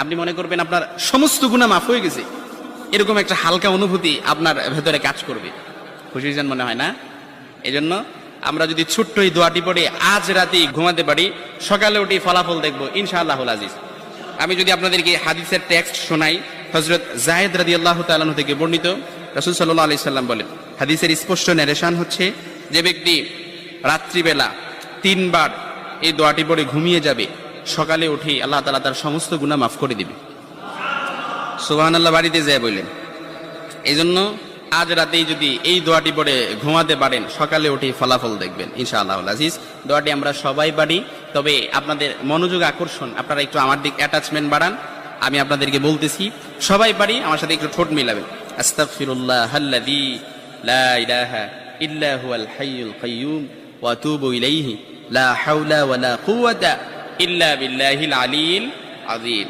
আপনি মনে করবেন আপনার সমস্ত গুনাহ মাফ হয়ে গেছে, এরকম একটা হালকা অনুভূতি আপনার ভেতরে কাজ করবে। খুশি হয়েছেন মনে হয় না? এজন্য আমরা যদি ছোট্ট এই দোয়াটি পড়ে আজ রাতেই ঘুমাতে পারি, সকালে উঠে ফলাফল দেখবো ইনশাআল্লাহুল আজিজ। আমি যদি আপনাদেরকে হাদিসের টেক্সট শোনাই, হযরত যায়েদ রাদিয়াল্লাহু তাআলা আনহু থেকে বর্ণিত, রাসূল সাল্লাল্লাহু আলাইহি সাল্লাম বলেন, হাদিসের স্পষ্ট ন্যারেশন হচ্ছে, যে ব্যক্তি রাত্রিবেলা 3 বার এই দোয়াটি পড়ে ঘুমিয়ে যাবে, সকালে উঠে আল্লাহ তাআলা তার সমস্ত গুনাহ মাফ করে দিবে। সুবহানাল্লাহ বাড়িতে যায় বললেন। এইজন্য আজ রাতেই যদি এই দোয়াটি পড়ে ঘুমাতে পারেন, সকালে উঠে ফলাফল দেখবেন ইনশাআল্লাহুল আজিজ। দোয়াটি আমরা সবাই পারি, তবে আপনাদের মনোযোগ আকর্ষণ, আপনারা একটু আমার দিক অ্যাটাচমেন্ট বাড়ান। আমি আপনাদেরকে বলতেছি, সবাই পারি, আমার সাথে একটু ঠোঁট মিলাবেন। আস্তাগফিরুল্লাহাল্লাযী লা ইলাহা ইল্লা হুয়াল হাইয়ুল কাইয়্যুম ওয়া আতুবু ইলাইহি লা হাওলা ওয়ালা কুওয়াতা ইল্লা বিল্লাহিল আলিয়্যিল আযীম।